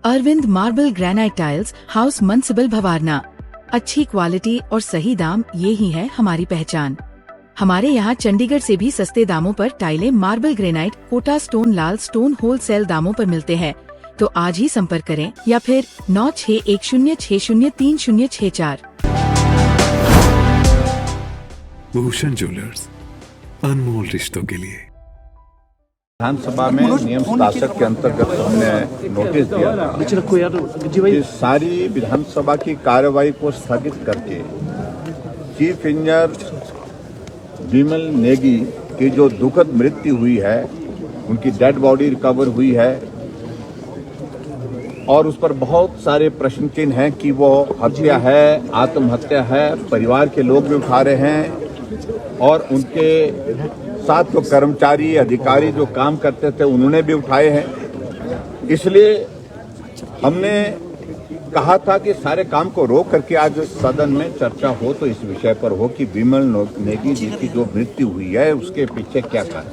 Arvind marble granite tiles, house municipal Bhawarna. अच्छी quality और सही दाम, ये ही है हमारी पहचान। हमारे यहाँ चंडीगढ़ से भी सस्ते दामों पर टाइलें, मार्बल ग्रेनाइट, कोटा स्टोन, लाल स्टोन होलसेल दामों पर मिलते हैं। तो आज ही संपर्क करें या फिर 9610603064। भूषण ज्वेलर्स, अनमोल रिश्तों के लिए। विधानसभा में नियम 67 के अंतर्गत हमने नोटिस दिया था कि सारी विधानसभा की कार्यवाही को स्थगित करके चीफ इंजीनियर विमल नेगी की जो दुखद मृत्यु हुई है, उनकी डेड बॉडी रिकवर हुई है और उस पर बहुत सारे प्रश्न चिन्ह हैं कि वो हत्या है, आत्महत्या है, परिवार के लोग भी उठा रहे हैं और उनके साथ जो कर्मचारी अधिकारी जो काम करते थे उन्होंने भी उठाए हैं। इसलिए हमने कहा था कि सारे काम को रोक करके आज सदन में चर्चा हो तो इस विषय पर हो कि विमल नेगी जी की जो मृत्यु हुई है उसके पीछे क्या कारण।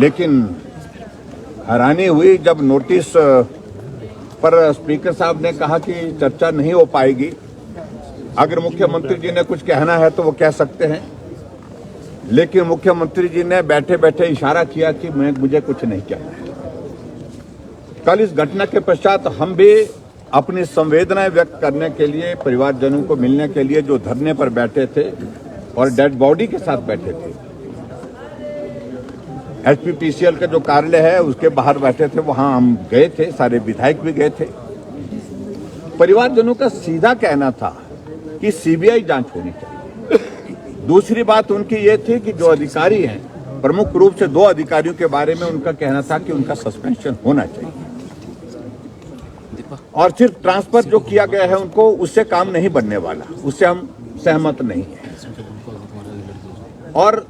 लेकिन हैरानी हुई जब नोटिस पर स्पीकर साहब ने कहा कि चर्चा नहीं हो पाएगी। अगर मुख्यमंत्री जी ने कुछ कहना है तो वो कह सकते हैं, लेकिन मुख्यमंत्री जी ने बैठे बैठे इशारा किया कि मुझे कुछ नहीं कहना है। कल इस घटना के पश्चात हम भी अपनी संवेदनाएं व्यक्त करने के लिए, परिवारजनों को मिलने के लिए जो धरने पर बैठे थे और डेड बॉडी के साथ बैठे थे, एचपीपीसीएल का जो कार्यालय है उसके बाहर बैठे थे, वहां हम गए थे, सारे विधायक भी गए थे। परिवारजनों का सीधा कहना था कि सीबीआई जांच होनी चाहिए। दूसरी बात उनकी ये थी कि जो अधिकारी हैं, प्रमुख रूप से 2 अधिकारियों के बारे में उनका कहना था कि उनका सस्पेंशन होना चाहिए और सिर्फ ट्रांसफर जो किया गया है उनको, उससे काम नहीं बनने वाला, उससे हम सहमत नहीं हैं। और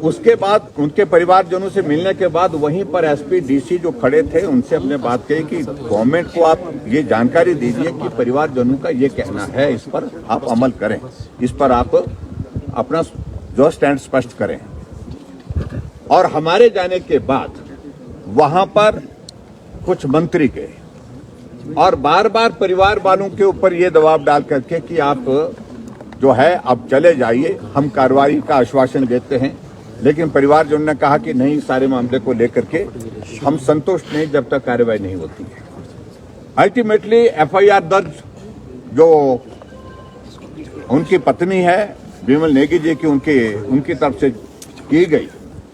उसके बाद उनके परिवारजनों से मिलने के बाद वहीं पर एसपी डीसी जो खड़े थे उनसे हमने बात कही कि गवर्नमेंट को आप ये जानकारी दीजिए कि परिवारजनों का ये कहना है, इस पर आप अमल करें, इस पर आप अपना जो स्टैंड स्पष्ट करें। और हमारे जाने के बाद वहां पर कुछ मंत्री गए और बार बार परिवार वालों के ऊपर ये दबाव डाल करके कि आप जो है अब चले जाइए, हम कार्रवाई का आश्वासन देते हैं। लेकिन परिवारजनों ने कहा कि नहीं, सारे मामले को लेकर के हम संतुष्ट नहीं जब तक कार्रवाई नहीं होती है। अल्टीमेटली एफआईआर दर्ज जो उनकी पत्नी है विमल नेगी जी की, उनकी तरफ से की गई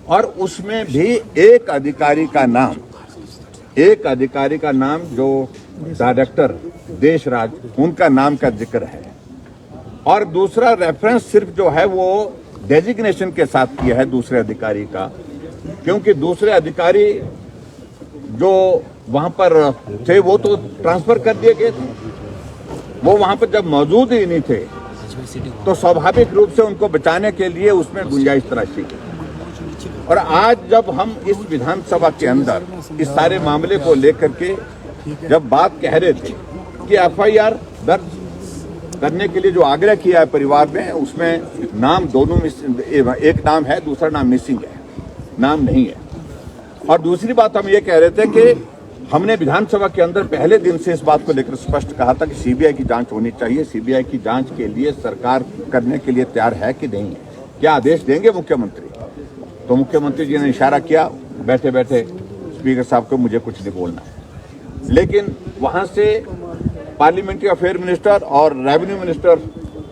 और उसमें भी एक अधिकारी का नाम जो डायरेक्टर देशराज, उनका नाम का जिक्र है और दूसरा रेफरेंस सिर्फ जो है वो डेजिग्नेशन के साथ किया है दूसरे अधिकारी का, क्योंकि दूसरे अधिकारी जो वहां पर थे वो तो ट्रांसफर कर दिए गए थे, वो वहां पर जब मौजूद ही नहीं थे तो स्वाभाविक रूप से उनको बचाने के लिए उसमें गुंजाइश तराशी गई। और आज जब हम इस विधानसभा के अंदर इस सारे मामले को लेकर के जब बात कह रहे थे कि एफआईआर दर्ज करने के लिए जो आग्रह किया है परिवार ने, उसमें नाम दोनों, एक नाम है, दूसरा नाम मिसिंग है, नाम नहीं है। और दूसरी बात हम ये कह रहे थे कि हमने विधानसभा के अंदर पहले दिन से इस बात को लेकर स्पष्ट कहा था कि सीबीआई की जांच होनी चाहिए। सीबीआई की जांच के लिए सरकार करने के लिए तैयार है कि नहीं है, क्या आदेश देंगे मुख्यमंत्री। तो मुख्यमंत्री जी ने इशारा किया बैठे बैठे स्पीकर साहब को, मुझे कुछ नहीं बोलना है। लेकिन वहां से पार्लियामेंट्री अफेयर मिनिस्टर और रेवेन्यू मिनिस्टर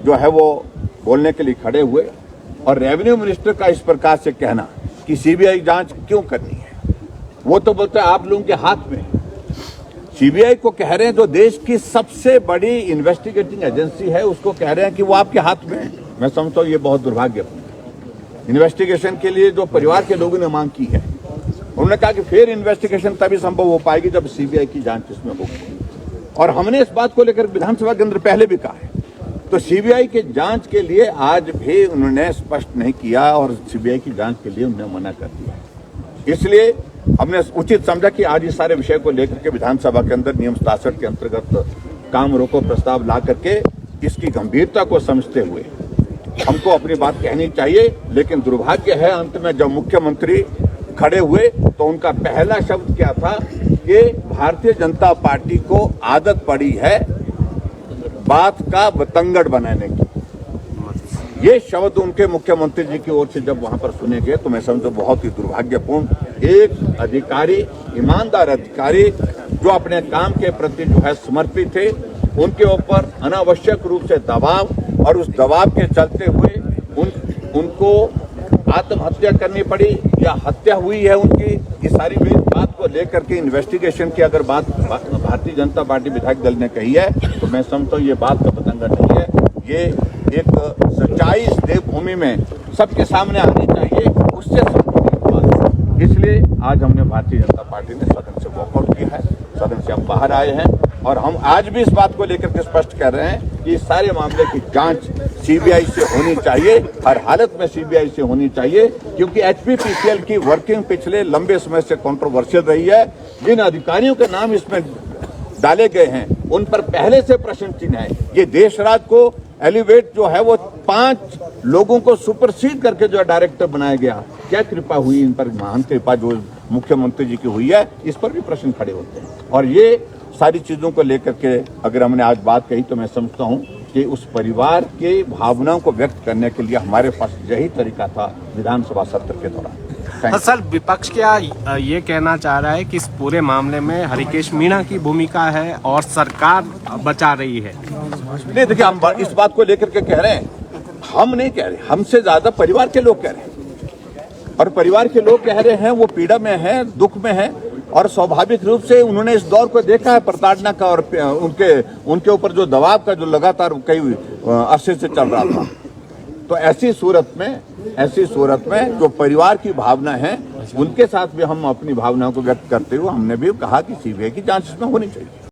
जो है वो बोलने के लिए खड़े हुए और रेवेन्यू मिनिस्टर का इस प्रकार से कहना कि सीबीआई जांच क्यों करनी है, वो तो बोलते हैं आप लोगों के हाथ में। सीबीआई को कह रहे हैं जो देश की सबसे बड़ी इन्वेस्टिगेटिंग एजेंसी है उसको कह रहे हैं कि वो आपके हाथ में है। मैं समझता हूँ ये बहुत दुर्भाग्यपूर्ण है। इन्वेस्टिगेशन के लिए जो परिवार के लोगों ने मांग की है, उन्होंने कहा कि फिर इन्वेस्टिगेशन तभी संभव हो पाएगी जब सीबीआई की जांच इसमें होगी। और हमने इस बात को लेकर विधानसभा के अंदर पहले भी कहा है। तो सीबीआई के जांच के लिए आज भी उन्होंने स्पष्ट नहीं किया और सीबीआई की जांच के लिए उन्होंने मना कर दिया। इसलिए हमने उचित समझा कि आज इस सारे विषय को लेकर के विधानसभा के अंदर नियम 67 के अंतर्गत काम रोको प्रस्ताव ला करके इसकी गंभीरता को समझते हुए हमको अपनी बात कहनी चाहिए। लेकिन दुर्भाग्य है अंत में जब मुख्यमंत्री खड़े हुए तो उनका पहला शब्द क्या था कि भारतीय जनता पार्टी को आदत पड़ी है बात का बतंगड़ बनाने की। ये शब्द उनके मुख्यमंत्री जी की ओर से जब वहां पर सुने गए तो मैं समझता बहुत ही दुर्भाग्यपूर्ण। एक अधिकारी, ईमानदार अधिकारी जो अपने काम के प्रति जो है समर्पित थे, उनके ऊपर अनावश्यक रूप से दबाव, और उस दबाव के चलते हुए उनको आत्महत्या करनी पड़ी या हत्या हुई है उनकी। ये सारी बात को लेकर के इन्वेस्टिगेशन की अगर बात भारतीय जनता पार्टी विधायक दल ने कही है तो मैं समझता हूँ ये बात का पतंगा नहीं है। ये एक सच्चाई इस देवभूमि में सबके सामने आनी चाहिए, उससे संबंधित। इसलिए आज हमने भारतीय जनता पार्टी ने सदन से वॉकआउट किया है, सदन से हम बाहर आए हैं, और हम आज भी इस बात को लेकर के स्पष्ट कर रहे हैं कि इस सारे मामले की जांच सीबीआई से होनी चाहिए, हर हालत में सीबीआई से होनी चाहिए, क्योंकि एचपीपीसीएल की वर्किंग पिछले लंबे समय से कंट्रोवर्शियल रही है। जिन अधिकारियों के नाम इसमें डाले गए हैं उन पर पहले से प्रश्न चिन्ह है। ये देशराज को एलिवेट जो है वो 5 लोगों को सुपरसीड करके जो है डायरेक्टर बनाया गया। क्या कृपा हुई इन पर, महान कृपा जो मुख्यमंत्री जी की हुई है, इस पर भी प्रश्न खड़े होते हैं। और ये सारी चीजों को लेकर के अगर हमने आज बात कही तो मैं समझता हूं कि उस परिवार के भावनाओं को व्यक्त करने के लिए हमारे पास यही तरीका था विधानसभा सत्र के दौरान। सर, विपक्ष क्या ये कहना चाह रहा है कि इस पूरे मामले में हरिकेश मीणा की भूमिका है और सरकार बचा रही है? नहीं, देखिए, हम इस बात को लेकर के कह रहे हैं, हम नहीं कह रहे, हमसे ज्यादा परिवार के लोग कह रहे हैं। और परिवार के लोग कह रहे हैं, वो पीड़ा में है, दुख में है, और स्वाभाविक रूप से उन्होंने इस दौर को देखा है प्रताड़ना का, और उनके ऊपर जो दबाव का जो लगातार कई अरसे से चल रहा था। तो ऐसी सूरत में जो परिवार की भावना है उनके साथ भी हम अपनी भावनाओं को व्यक्त करते हुए हमने भी कहा कि सीबीआई की जांच इसमें होनी चाहिए।